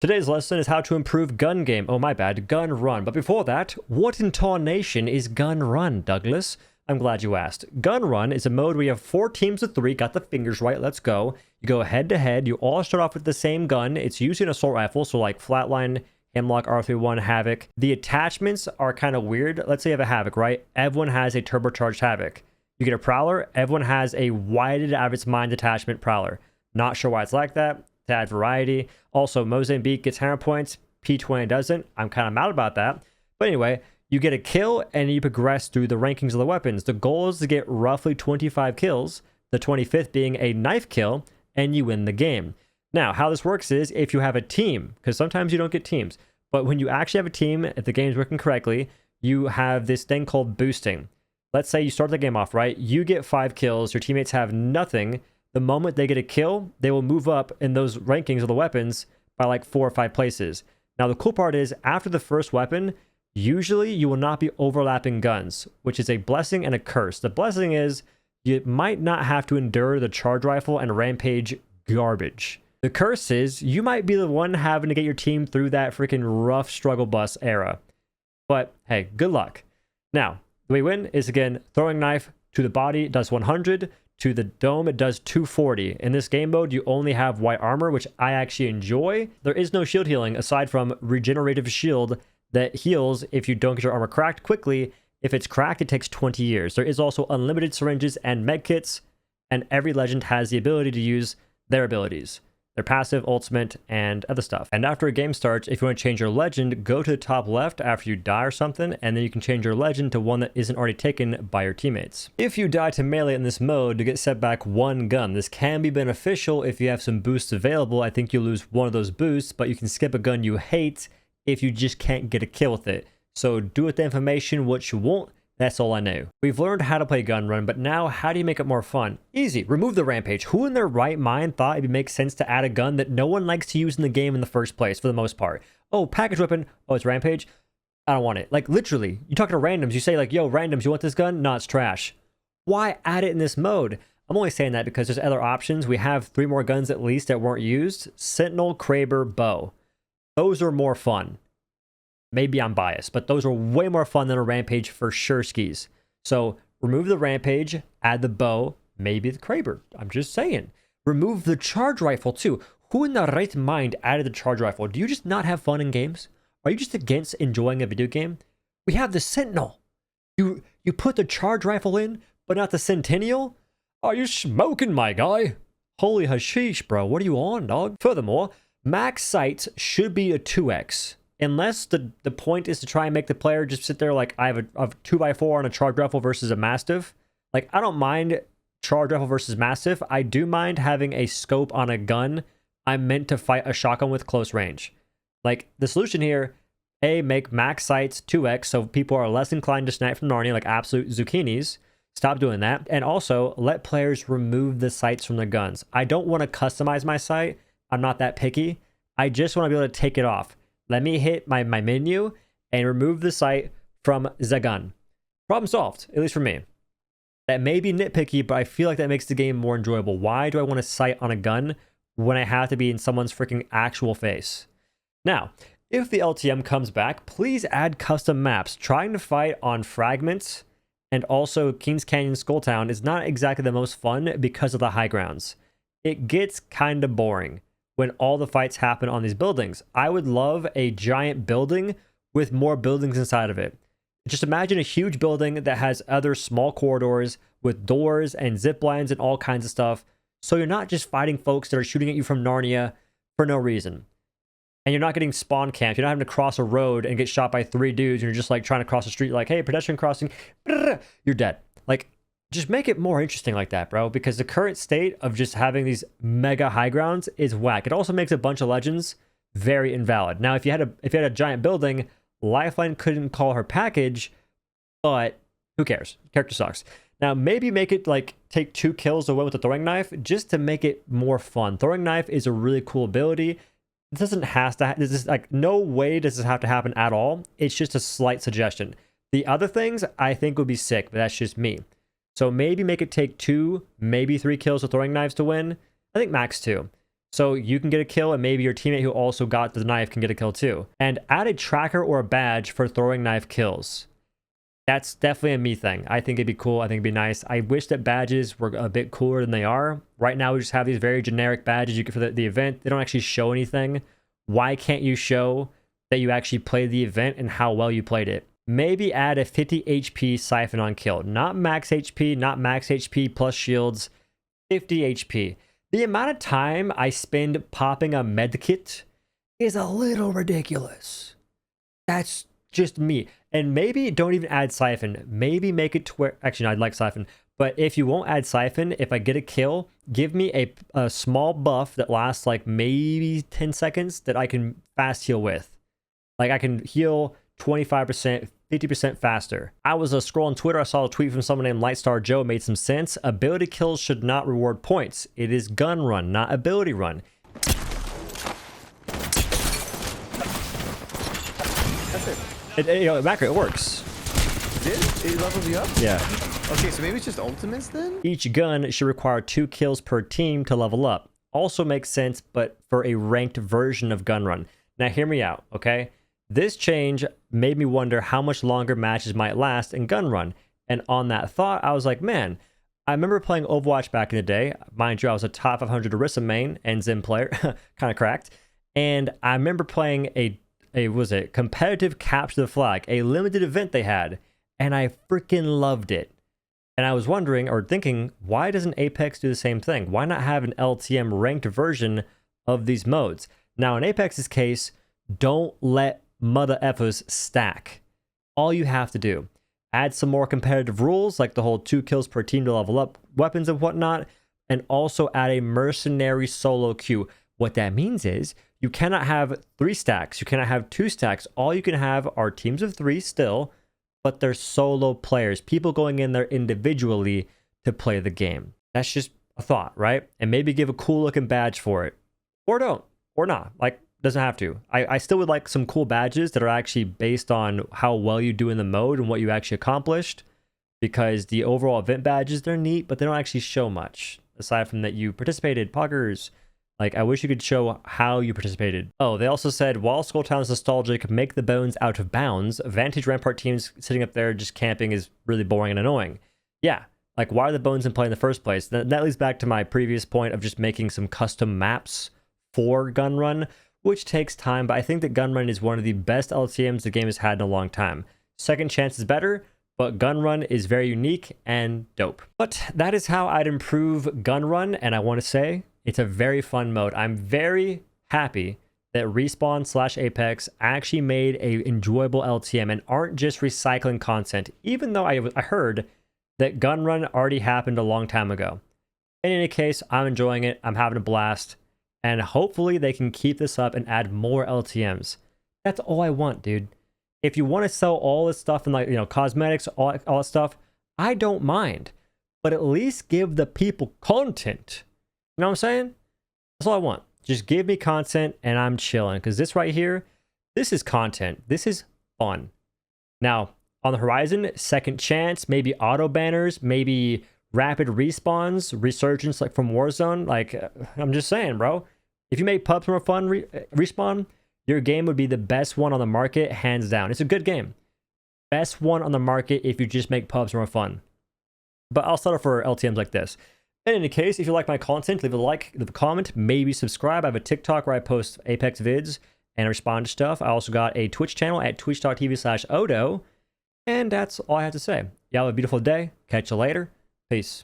Today's lesson is how to improve gun game. Oh, my bad, gun run. But before that, what in tarnation is gun run, Douglas? I'm glad you asked. Gun run is a mode where you have 4 teams of 3, got the fingers right, let's go. You go head to head, you all start off with the same gun. It's usually an assault rifle, so like Flatline, Hemlock, R31, Havoc. The attachments are kind of weird. Let's say you have a Havoc, right? Everyone has a turbocharged Havoc. You get a Prowler, everyone has a widened out of its mind attachment Prowler. Not sure why it's like that. To add variety. Also, Mozambique gets hammer points, P20 doesn't. I'm kind of mad about that. But anyway, you get a kill and you progress through the rankings of the weapons. The goal is to get roughly 25 kills, the 25th being a knife kill, and you win the game. Now, how this works is if you have a team, because sometimes you don't get teams, but when you actually have a team, if the game's working correctly, you have this thing called boosting. Let's say you start the game off, right? You get 5 kills, your teammates have nothing. The moment they get a kill, they will move up in those rankings of the weapons by like 4 or 5 places. Now, the cool part is after the first weapon, usually you will not be overlapping guns, which is a blessing and a curse. The blessing is you might not have to endure the charge rifle and rampage garbage. The curse is you might be the one having to get your team through that freaking rough struggle bus era. But hey, good luck. Now, the way you win is again, throwing knife to the body does 100. To the dome, it does 240. In this game mode, you only have white armor, which I actually enjoy. There is no shield healing aside from regenerative shield that heals if you don't get your armor cracked quickly. If it's cracked, it takes 20 years. There is also unlimited syringes and medkits, and every legend has the ability to use their abilities. Their passive, ultimate, and other stuff. And after a game starts, if you want to change your legend, go to the top left after you die or something, and then you can change your legend to one that isn't already taken by your teammates. If you die to melee in this mode, you get set back 1 gun. This can be beneficial if you have some boosts available. I think you lose one of those boosts, but you can skip a gun you hate if you just can't get a kill with it. So do with the information what you want. That's all I know. We've learned how to play gun run, but now how do you make it more fun? Easy, remove the rampage. Who in their right mind thought it would make sense to add a gun that no one likes to use in the game in the first place for the most part? Oh, package weapon. Oh, it's rampage. I don't want it. Like literally, you talk to randoms, you say like, yo, randoms, you want this gun? No, it's trash. Why add it in this mode? I'm only saying that because there's other options. We have 3 more guns at least that weren't used. Sentinel, Kraber, Bow. Those are more fun. Maybe I'm biased, but those are way more fun than a rampage for sure skis. So remove the rampage, add the bow, maybe the Kraber. I'm just saying. Remove the charge rifle too. Who in their right mind added the charge rifle? Do you just not have fun in games? Are you just against enjoying a video game? We have the Sentinel. You put the charge rifle in, but not the Centennial? Are you smoking, my guy? Holy hashish, bro. What are you on, dog? Furthermore, max sights should be a 2x. Unless the point is to try and make the player just sit there like I have a 2x4 on a charge rifle versus a Mastiff. Like, I don't mind charge rifle versus Mastiff. I do mind having a scope on a gun I'm meant to fight a shotgun with close range. Like, the solution here, A, make max sights 2x so people are less inclined to snipe from Narnia like absolute zucchinis. Stop doing that. And also, let players remove the sights from their guns. I don't want to customize my sight. I'm not that picky. I just want to be able to take it off. Let me hit my menu and remove the sight from the gun. Problem solved, at least for me. That may be nitpicky, but I feel like that makes the game more enjoyable. Why do I want to sight on a gun when I have to be in someone's freaking actual face? Now, if the LTM comes back, please add custom maps. Trying to fight on fragments and also Kings Canyon Skulltown is not exactly the most fun because of the high grounds. It gets kind of boring when all the fights happen on these buildings. I would love a giant building with more buildings inside of it. Just imagine a huge building that has other small corridors with doors and zip lines and all kinds of stuff. So you're not just fighting folks that are shooting at you from Narnia for no reason. And you're not getting spawn camped. You're not having to cross a road and get shot by 3 dudes. And you're just like trying to cross the street like, hey, pedestrian crossing. You're dead. Like, just make it more interesting like that, bro, because the current state of just having these mega high grounds is whack. It also makes a bunch of legends very invalid. Now, if you had a giant building, Lifeline couldn't call her package, but who cares? Character sucks. Now, maybe make it like take 2 kills away with the throwing knife just to make it more fun. Throwing knife is a really cool ability. This doesn't have to. This is like no way does this have to happen at all. It's just a slight suggestion. The other things I think would be sick, but that's just me. So maybe make it take 2, maybe 3 kills with throwing knives to win. I think max 2. So you can get a kill, and maybe your teammate who also got the knife can get a kill too. And add a tracker or a badge for throwing knife kills. That's definitely a me thing. I think it'd be cool. I think it'd be nice. I wish that badges were a bit cooler than they are. Right now, we just have these very generic badges you get for the event. They don't actually show anything. Why can't you show that you actually played the event and how well you played it? Maybe add a 50 HP siphon on kill. Not max HP, not max HP plus shields. 50 HP. The amount of time I spend popping a medkit is a little ridiculous. That's just me. And maybe don't even add siphon. Maybe make it to where... Actually, no, I'd like siphon. But if you won't add siphon, if I get a kill, give me a small buff that lasts like maybe 10 seconds that I can fast heal with. Like I can heal 25%, 50% faster. I was scrolling Twitter. I saw a tweet from someone named Lightstar Joe. It made some sense. Ability kills should not reward points. It is gun run, not ability run. That's it. Macro, it works. It leveled you up? Yeah. Okay, so maybe it's just ultimates then? Each gun should require 2 kills per team to level up. Also makes sense, but for a ranked version of gun run. Now hear me out, okay? This change made me wonder how much longer matches might last in gun run. And on that thought, I was like, man, I remember playing Overwatch back in the day. Mind you, I was a top 500 Orisa main and Zim player, kind of cracked. And I remember playing a competitive capture the flag, a limited event they had, and I freaking loved it. And I was wondering or thinking, why doesn't Apex do the same thing? Why not have an LTM ranked version of these modes? Now, in Apex's case, don't let mother effers stack. All you have to do, add some more competitive rules, like the whole 2 kills per team to level up weapons and whatnot, and also add a mercenary solo queue. What that means is you cannot have 3 stacks. You cannot have 2 stacks. All you can have are teams of 3 still, but they're solo players, people going in there individually to play the game. That's just a thought, right? And maybe give a cool looking badge for it. Or don't, or not. Like, doesn't have to. I still would like some cool badges that are actually based on how well you do in the mode and what you actually accomplished, because the overall event badges, they're neat, but they don't actually show much aside from that you participated, poggers. Like, I wish you could show how you participated. Oh, they also said, while Skull Town is nostalgic, make the bones out of bounds. Vantage Rampart teams sitting up there just camping is really boring and annoying. Yeah, like, why are the bones in play in the first place? That leads back to my previous point of just making some custom maps for Gun Run, which takes time, but I think that Gun Run is one of the best LTMs the game has had in a long time. Second Chance is better, but Gun Run is very unique and dope. But that is how I'd improve Gun Run, and I want to say, it's a very fun mode. I'm very happy that Respawn/Apex actually made a enjoyable LTM and aren't just recycling content, even though I heard that Gun Run already happened a long time ago. In any case, I'm enjoying it. I'm having a blast. And hopefully they can keep this up and add more LTMs. That's all I want, dude. If you want to sell all this stuff and, like, cosmetics, all that stuff, I don't mind. But at least give the people content. You know what I'm saying? That's all I want. Just give me content and I'm chilling. Because this right here, this is content. This is fun. Now, on the horizon, Second Chance, maybe auto banners, maybe rapid respawns, resurgence like from Warzone. Like, I'm just saying, bro. If you make pubs more fun, respawn, your game would be the best one on the market, hands down. It's a good game. Best one on the market if you just make pubs more fun. But I'll settle for LTMs like this. In any case, if you like my content, leave a like, leave a comment, maybe subscribe. I have a TikTok where I post Apex vids and respond to stuff. I also got a Twitch channel at twitch.tv/OhDough. And that's all I have to say. Y'all have a beautiful day. Catch you later. Peace.